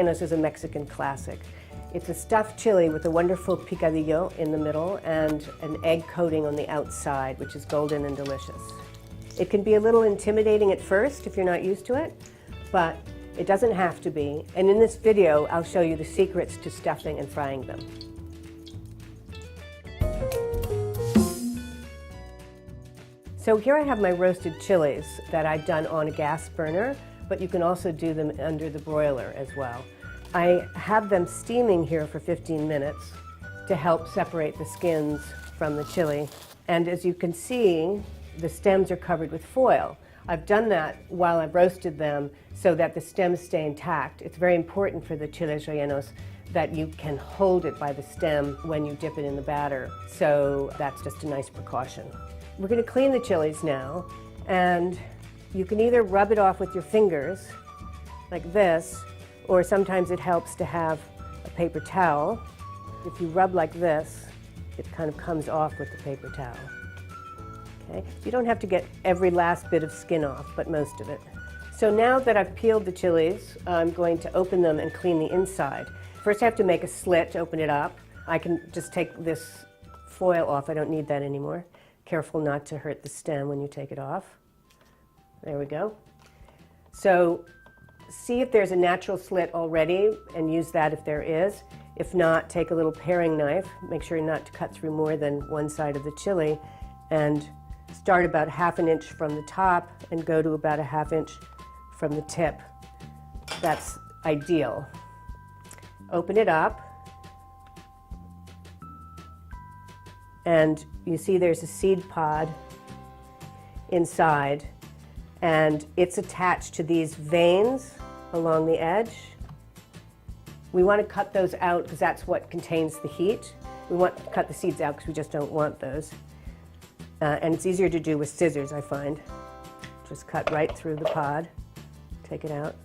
Rellenos is a Mexican classic. It's a stuffed chili with a wonderful picadillo in the middle and an egg coating on the outside, which is golden and delicious. It can be a little intimidating at first if you're not used to it, but it doesn't have to be. And in this video, I'll show you the secrets to stuffing and frying them. So here I have my roasted chilies that I've done on a gas burner, but you can also do them under the broiler as well. I have them steaming here for 15 minutes to help separate the skins from the chili. And as you can see, the stems are covered with foil. I've done that while I've roasted them so that the stems stay intact. It's very important for the chiles rellenos that you can hold it by the stem when you dip it in the batter. So that's just a nice precaution. We're going to clean the chilies now, and you can either rub it off with your fingers like this, or sometimes it helps to have a paper towel. If you rub like this, it kind of comes off with the paper towel. Okay? You don't have to get every last bit of skin off, but most of it. So now that I've peeled the chilies, I'm going to open them and clean the inside. First I have to make a slit to open it up. I can just take this foil off. I don't need that anymore. Careful not to hurt the stem when you take it off. There we go. So see if there's a natural slit already and use that if there is. If not, take a little paring knife. Make sure not to cut through more than one side of the chili, and start about ½ an inch from the top and go to about ½ inch from the tip. That's ideal. Open it up. And you see there's a seed pod inside, and it's attached to these veins along the edge. We want to cut those out because that's what contains the heat. We want to cut the seeds out because we just don't want those. And it's easier to do with scissors, I find. Just cut right through the pod, take it out.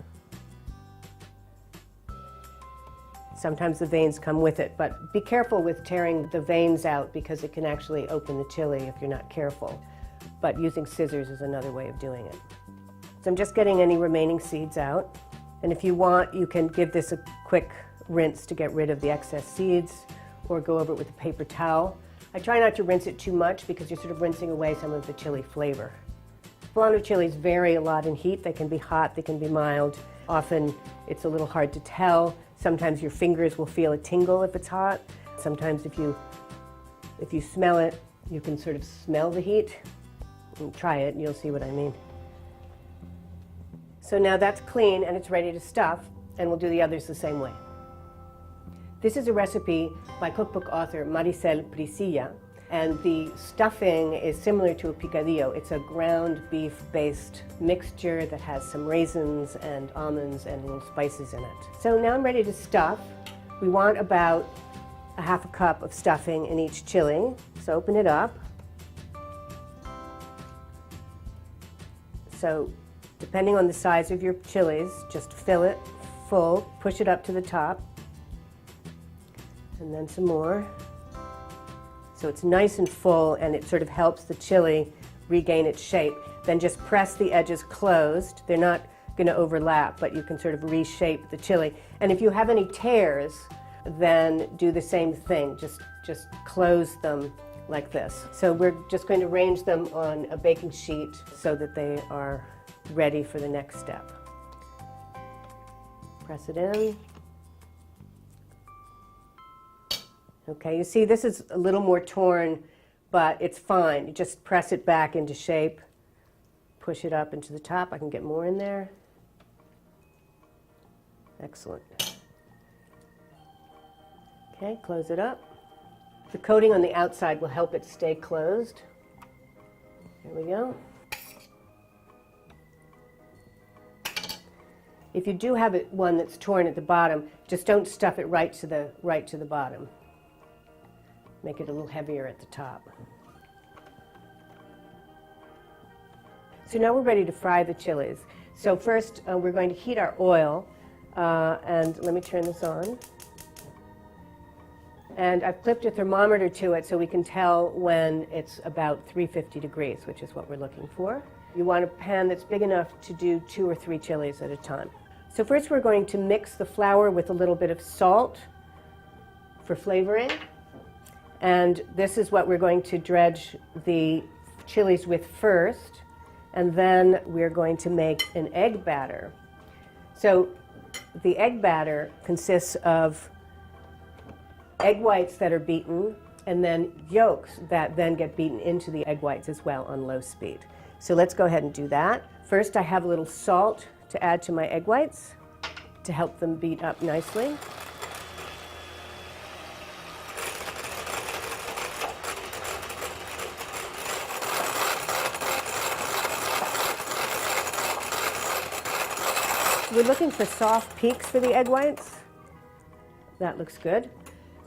Sometimes the veins come with it, but be careful with tearing the veins out because it can actually open the chili if you're not careful. But using scissors is another way of doing it. So I'm just getting any remaining seeds out. And if you want, you can give this a quick rinse to get rid of the excess seeds, or go over it with a paper towel. I try not to rinse it too much because you're sort of rinsing away some of the chili flavor. Poblano chilies vary a lot in heat. They can be hot, they can be mild. Often it's a little hard to tell. Sometimes your fingers will feel a tingle if it's hot. Sometimes if you smell it, you can sort of smell the heat. Try it and you'll see what I mean. So now that's clean and it's ready to stuff, and we'll do the others the same way. This is a recipe by cookbook author Maricel Priscilla, and the stuffing is similar to a picadillo. It's a ground beef-based mixture that has some raisins and almonds and little spices in it. So now I'm ready to stuff. We want about ½ cup of stuffing in each chili. So open it up. So depending on the size of your chilies, just fill it full, push it up to the top, and then some more. So it's nice and full, and it sort of helps the chili regain its shape. Then just press the edges closed. They're not going to overlap, but you can sort of reshape the chili. And if you have any tears, then do the same thing. Just close them like this. So we're just going to arrange them on a baking sheet so that they are ready for the next step. Press it in. Okay, you see this is a little more torn, but it's fine. You just press it back into shape, push it up into the top. I can get more in there. Excellent. Okay, close it up. The coating on the outside will help it stay closed. There we go. If you do have one that's torn at the bottom, just don't stuff it right to the bottom. Make it a little heavier at the top. So now we're ready to fry the chilies. So first we're going to heat our oil, and let me turn this on. And I've clipped a thermometer to it so we can tell when it's about 350 degrees, which is what we're looking for. You want a pan that's big enough to do 2 or 3 chilies at a time. So first we're going to mix the flour with a little bit of salt for flavoring. And this is what we're going to dredge the chilies with first. And then we're going to make an egg batter. So the egg batter consists of egg whites that are beaten and then yolks that then get beaten into the egg whites as well on low speed. So let's go ahead and do that. First I have a little salt to add to my egg whites to help them beat up nicely. We're looking for soft peaks for the egg whites. That looks good.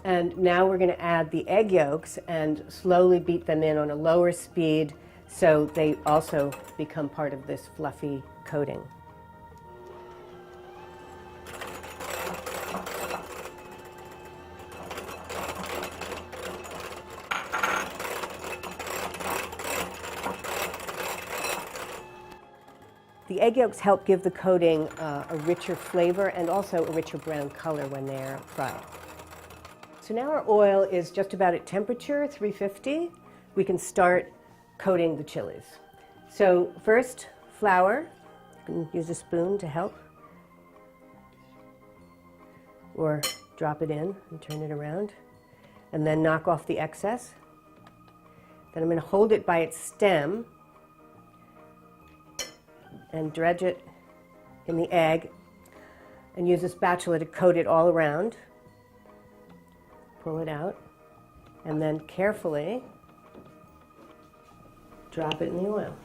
And now we're going to add the egg yolks and slowly beat them in on a lower speed so they also become part of this fluffy coating. The egg yolks help give the coating a richer flavor and also a richer brown color when they're fried. So now our oil is just about at temperature, 350. We can start coating the chilies. So first, flour. You can use a spoon to help. Or drop it in and turn it around. And then knock off the excess. Then I'm going to hold it by its stem and dredge it in the egg and use a spatula to coat it all around. Pull it out and then carefully drop it in the oil.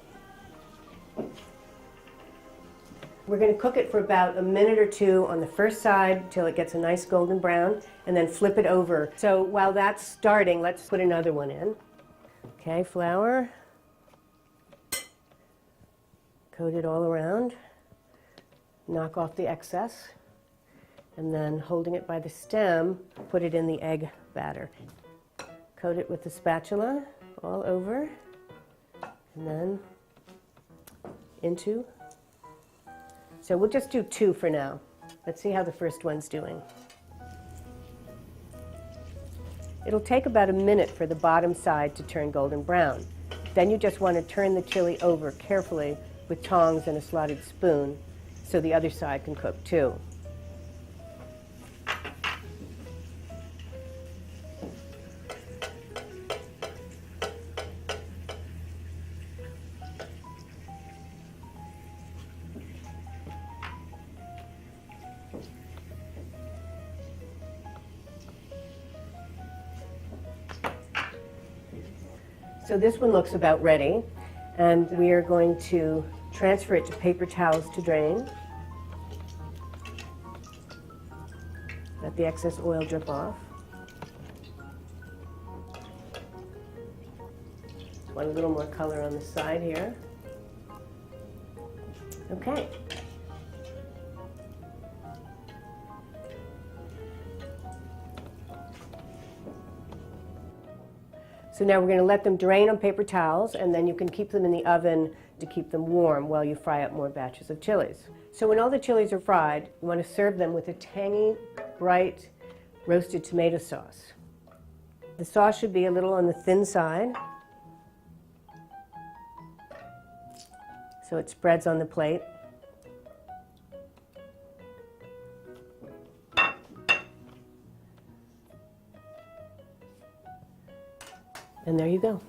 We're going to cook it for about a minute or two on the first side till it gets a nice golden brown and then flip it over. So while that's starting, let's put another one in. Okay, flour. Coat it all around, knock off the excess, and then holding it by the stem, put it in the egg batter. Coat it with the spatula all over, and then into. So we'll just do 2 for now. Let's see how the first one's doing. It'll take about a minute for the bottom side to turn golden brown. Then you just want to turn the chili over carefully with tongs and a slotted spoon so the other side can cook too. So this one looks about ready, and we are going to transfer it to paper towels to drain. Let the excess oil drip off. Want a little more color on the side here. Okay. So now we're going to let them drain on paper towels, and then you can keep them in the oven to keep them warm while you fry up more batches of chilies. So when all the chilies are fried, you want to serve them with a tangy, bright, roasted tomato sauce. The sauce should be a little on the thin side, so it spreads on the plate. And there you go.